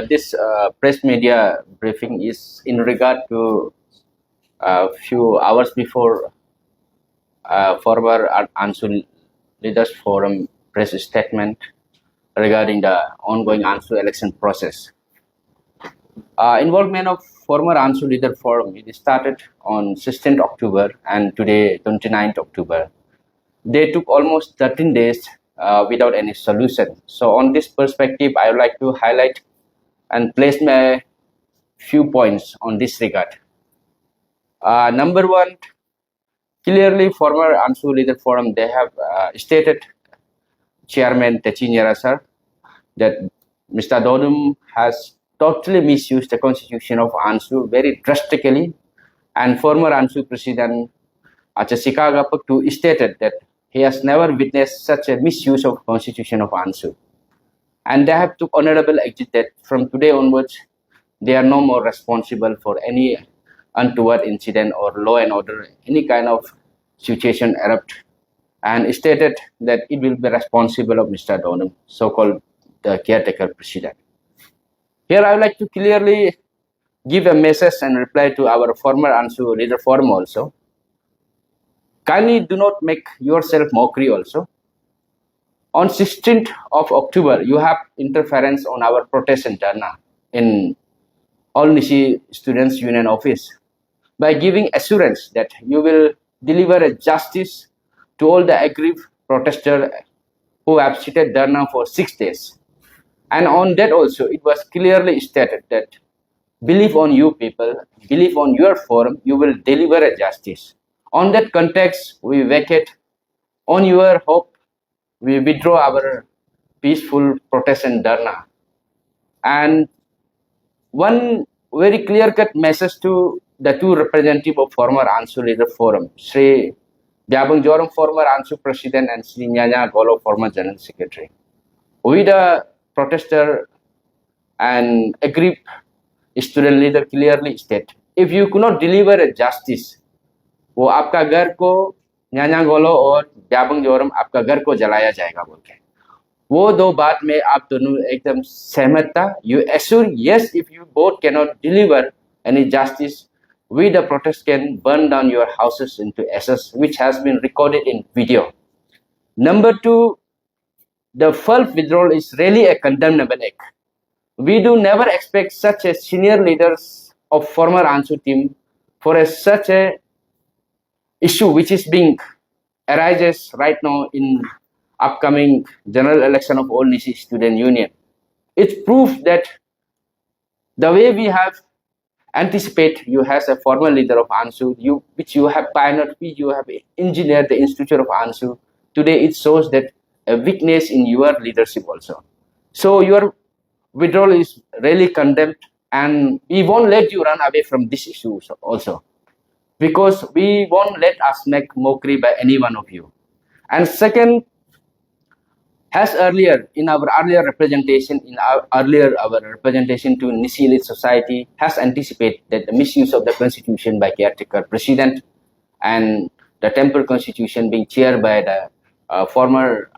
This press media briefing is in regard to a few hours before former Ansu Leaders Forum press statement regarding the ongoing Ansu election process. Involvement of former Ansu Leader Forum, it started on 16th October and today 29th October. They took almost 13 days without any solution. So on this perspective, I would like to highlight and place my few points on this regard. Number one, clearly former Ansu Leader Forum, they have stated, Chairman Techinyara sir, that Mr. Dodum has totally misused the constitution of Ansu very drastically, and former Ansu President Achasika Gapaktu stated that he has never witnessed such a misuse of constitution of Ansu. And they have took honorable exit that from today onwards, they are no more responsible for any untoward incident or law and order, any kind of situation erupt, and stated that it will be responsible of Mr. Donum, so-called the caretaker president. Here I would like to clearly give a message and reply to our former Ansu Leader Forum also. Kindly do not make yourself mockery also. On 16th of October, you have interference on our protest in Dharna in All Nisi Students Union office by giving assurance that you will deliver a justice to all the aggrieved protesters who have seated Dharna for 6 days. And on that also, it was clearly stated that believe on you people, believe on your forum, you will deliver a justice. On that context, we vacate. On your hope, we withdraw our peaceful protest and Dharna. And one very clear-cut message to the two representatives of former Ansu Leader Forum, Sri Byabang Joram, former Ansu President, and Sri Nyanya Golo, former General Secretary. We the protester and aggrieved student leader clearly state, if you could not deliver a justice, वो आपका घर को न्यान्या गोलो और ब्याबंग जोरम आपका घर को जलाया जाएगा बोल के वो दो बात में आप दोनों एकदम सहमत था. You assure yes, if you both cannot deliver any justice, we the protest can burn down your houses into ashes, which has been recorded in video. Number two, the Falf withdrawal is really a condemnable act. We do never expect such a senior leaders of former Ansu team for such a issue which is being arises right now in upcoming general election of All Nisi Student Union. It's proof that the way we have anticipate you as a former leader of Ansu, which you have pioneered, which you have engineered the institute of Ansu. Today it shows that a weakness in your leadership also. So your withdrawal is really condemned, and we won't let you run away from this issue also, because we won't let us make mockery by any one of you. And second, as earlier in our earlier representation, our representation to Nisi elite society has anticipated that the misuse of the constitution by caretaker president and the temporary constitution being chaired by the former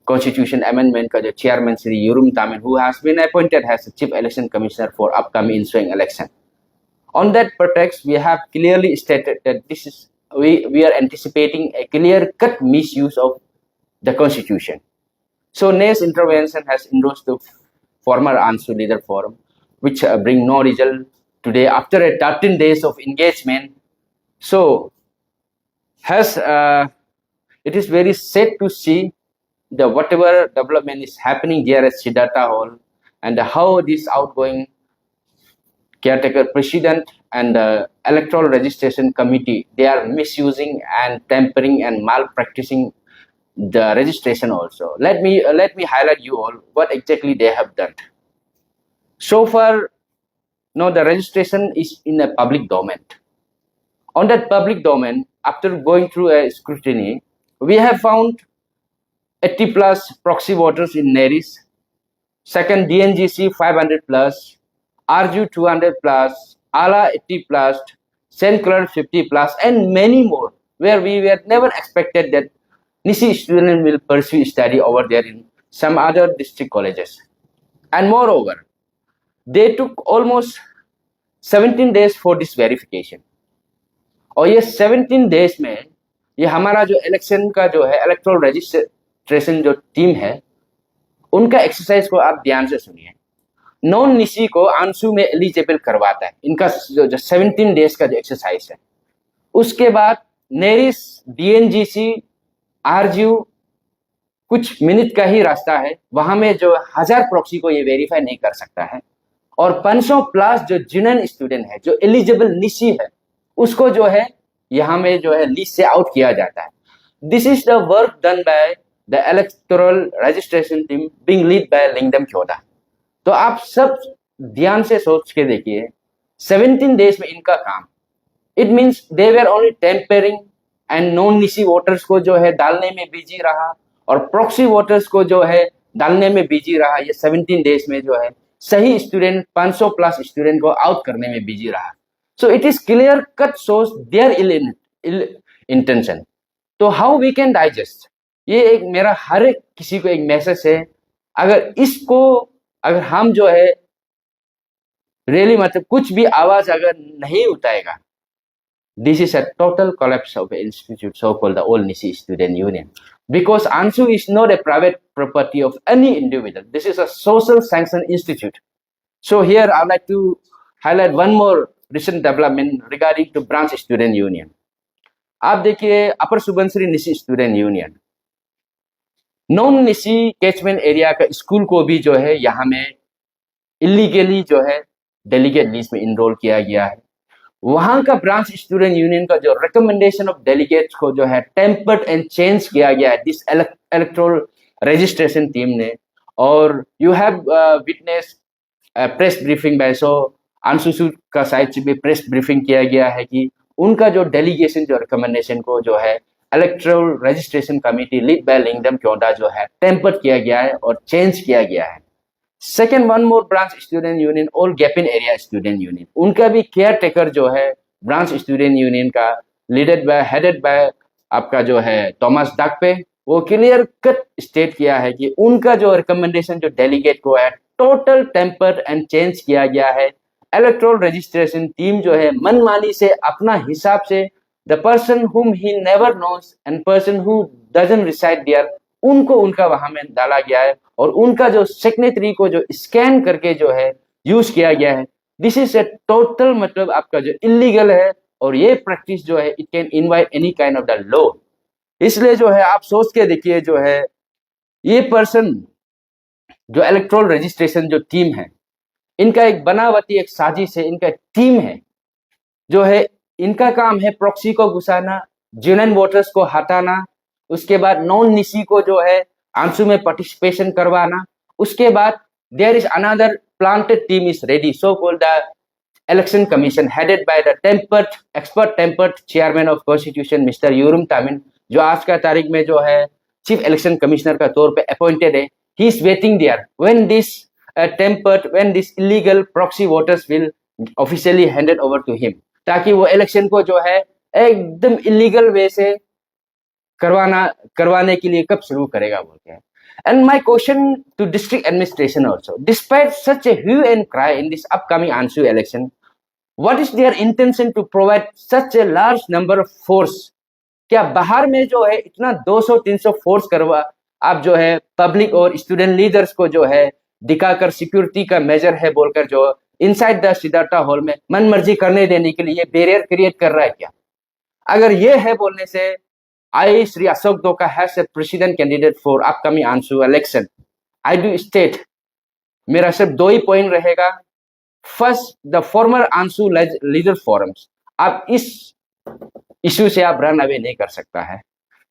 constitution amendment ka chairman Sri Yurum Tamin, who has been appointed as the chief election commissioner for upcoming ensuing election. On that pretext, we have clearly stated that this is we are anticipating a clear-cut misuse of the constitution. So NA's intervention has endorsed the former Ansu Leader Forum, which bring no result today after a 13 days of engagement. So has it is very sad to see the whatever development is happening here at Siddhartha Hall, and how this outgoing caretaker president and the electoral registration committee, they are misusing and tampering and malpracticing the registration also. Let me highlight you all what exactly they have done. So far, no, the registration is in a public domain. On that public domain, after going through a scrutiny, we have found 80 plus proxy voters in Neris, second DNGC 500 plus, RJU 200 plus, ALA 80 plus, St. Clair 50 plus, and many more, where we were never expected that Nisi students will pursue study over there in some other district colleges. And moreover, they took almost 17 days for this verification. और ये 17 days में ये हमारा जो election का जो है electoral registration जो टीम है उनका एक्सरसाइज को आप ध्यान से सुनिए। नॉन निसी को आंसू में एलिजिबल करवाता है, इनका जो 17 डेज का जो एक्सरसाइज है। उसके बाद नेरिस डीएनजीसी आरजीयू कुछ मिनट का ही रास्ता है, वहां में जो 1000 प्रॉक्सी को ये वेरीफाई नहीं कर सकता है। और 500 प्लस जो जिनन स्टूडेंट है जो एलिजिबल निसी है उसको जो है यहाँ में जो है लिस्ट से आउट किया जाता है। This is the work done by the electoral registration team being lead by Lingdam Kyoda. तो आप सब ध्यान से सोच के देखिए, 17 डेज में इनका काम, it means they were only tampering and non Nyishi voters को जो है डालने में बिजी रहा और प्रॉक्सी वोटर्स को जो है डालने में बिजी रहा। ये 17 डेज में जो है सही स्टूडेंट 500 प्लस स्टूडेंट को आउट करने में बिजी रहा। So it is clear cut shows their ill intention. तो हाउ वी कैन डाइजेस्ट, ये एक मेरा हर एक किसी को एक मैसेज है, अगर हम जो है रियली मतलब कुछ भी आवाज अगर नहीं उठाएगा, this is a total collapse of the institute, so-called the All Nisi Student Union. Because Ansu is not a private property of any individual. This is a social sanctioned institute. So here I'd like to highlight one more recent development regarding to branch student union. आप देखिए Upper Subansiri Nyishi student union non Nyishi catchment area का school को भी जो है यहाँ में illegally जो है डेलीगेट लिस्ट में इनरोल किया गया है। वहां का ब्रांच स्टूडेंट यूनियन का जो रिकमेंडेशन ऑफ डेलीगेट्स को जो है टेम्पर्ड एंड चेंज किया गया है दिस इलेक्टोरल रजिस्ट्रेशन टीम ने। और you have witness press briefing by so Anshu का साइड से भी प्रेस ब्रीफिंग किया गया है कि उनका जो डेलीगेशन जो रिकमेंडेशन को जो है electoral registration committee lead by Lingdam Kyoda जो है टेम्पर्ड किया गया है और चेंज किया गया है। Second, one more branch student union all Gapin area student union, उनका भी केयर टेकर जो है ब्रांच स्टूडेंट यूनियन का हेडेड बाय आपका जो है थॉमस डकपे, वो क्लियर कट स्टेट किया है कि उनका जो रिकमेंडेशन जो डेलीगेट को है टोटल टेम्पर्ड एंड चेंज किया गया है। इलेक्टोरल रजिस्ट्रेशन टीम जो है मनमानी से अपना हिसाब से the person whom he never knows and person who doesn't reside there उनको उनका वहां में डाला गया है और उनका जो सिग्नेचरी को जो स्कैन करके जो है यूज किया गया है। दिस इज ए टोटल मतलब आपका जो इलीगल है और ये प्रैक्टिस जो है it can invite any kind of the law. इसलिए जो है आप सोच के देखिए जो है ये पर्सन जो इलेक्टोरल रजिस्ट्रेशन जो टीम है इनका एक बनावटी एक साजिश है, इनका टीम है जो है इनका काम है प्रॉक्सी को घुसाना, जेन्युइन वोटर्स को हटाना, उसके बाद नॉन निसी को जो है आंसू में पार्टिसिपेशन करवाना। उसके बाद there is another planted team is ready so called the election commission headed by the tampered chairman of constitution mister Yurum Tamin, जो आज का तारीख में जो है चीफ इलेक्शन कमिश्नर का तौर पे अपॉइंटेड है। He is waiting there when this illegal proxy voters will officially handed over to him, ताकि वो इलेक्शन को जो है एकदम इलीगल वे से करवाने के लिए कब शुरू करेगा बोलते हैं। And my question to district administration also, despite such a hue and cry in this upcoming Ansu election, what is their intention to provide such a large number of force? क्या बाहर में जो है इतना 200-300 फोर्स करवा आप जो है पब्लिक और स्टूडेंट लीडर्स को जो है दिखाकर सिक्योरिटी का मेजर है बोलकर जो इनसाइड द सिद्धार्था हॉल में मनमर्जी करने देने के लिए बैरियर क्रिएट कर रहा है क्या? अगर ये है बोलने से I, Sri Ashok Doka, has a president candidate for upcoming Ansu election. I do state, मेरा सिर्फ 2 ही पॉइंट रहेगा। फर्स्ट, द फॉर्मर आंसू लीडर फोरम्स, आप इस इश्यू से आप रन अवे नहीं कर सकता है।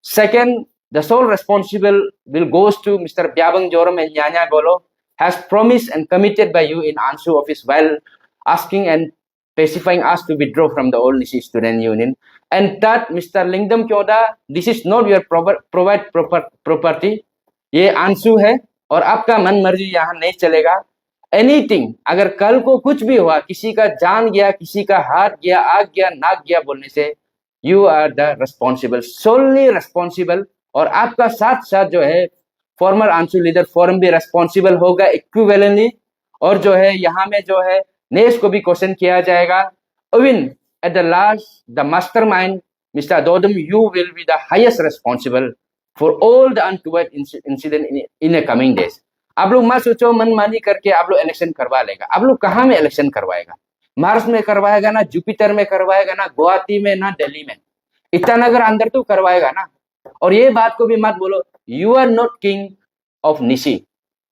Second, the sole responsible will goes to mister Byabang Joram and Nyanya Golo, has promised and committed by you in Ansu office while asking and specifying us to withdraw from the All Nisi Student Union. And third, Mr. Lingdam Kyoda, this is not your property. ये आंसू है और आपका मन मर्जी यहाँ नहीं चलेगा। एनीथिंग, अगर कल को कुछ भी हुआ, किसी का जान गया, किसी का हाथ गया, आग गया, नाक गया बोलने से, you are the responsible, solely responsible. और आपका साथ साथ जो है फॉर्मर आंसू लीडर फोरम भी रेस्पॉन्सिबल होगा इक्विवेलेंटली, और जो है यहाँ में जो है नेस को भी क्वेश्चन किया जाएगा. Even at the last the mastermind mister Dodam, you will be the highest responsible for all the untoward incident in a coming days. आप लोग मत सोचो मनमानी करके आप लोग इलेक्शन करवा लेगा. आप लोग कहाँ में इलेक्शन करवाएगा? मार्स में करवाएगा ना, जुपिटर में करवाएगा ना, गुवाहाटी में ना, दिल्ली में. ईटानगर अंदर तो करवाएगा ना. और ये बात को भी मत बोलो you are not king of Nyishi.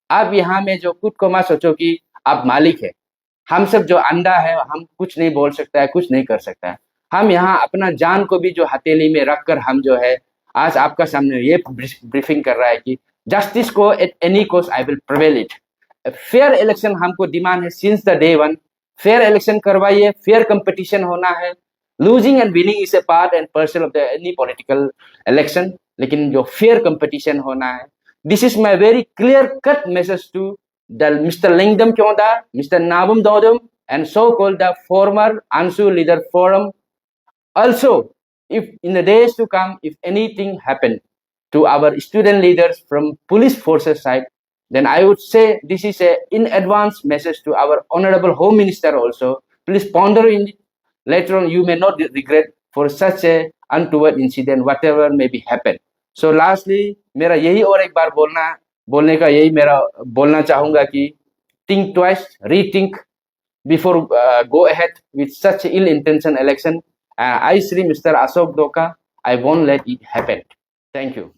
आप यहाँ में जो खुद को मत सोचो कि आप मालिक है. हम सब जो अंडा है, हम कुछ नहीं बोल सकता है, कुछ नहीं कर सकता है. हम यहाँ अपना जान को भी जो हथेली में रखकर हम जो है आज आपका सामने ये ब्रीफिंग कर रहा है कि जस्टिस को at any cost I will prevail it. Fair election हमको डिमांड है since the day one. Fair election करवाइए, फेयर कंपटीशन होना है. Losing and winning is a part and person of the any political election, लेकिन जो fair competition होना है. This is my very clear cut message to the Mr. Lingdam Kyonda, Mr. Nabum Dodum, and so-called the former Ansu leader forum. Also, if in the days to come, if anything happen to our student leaders from police forces side, then I would say this is a in advance message to our honorable home minister also. Please ponder in it. Later on, you may not regret for such a untoward incident, whatever may be happen. So lastly, मेरा यही और एक बार बोलने का यही मेरा बोलना चाहूंगा कि think twice, rethink before go ahead with such ill intention election. I, Sri Mr. Ashok Doka, I won't let it happen. Thank you.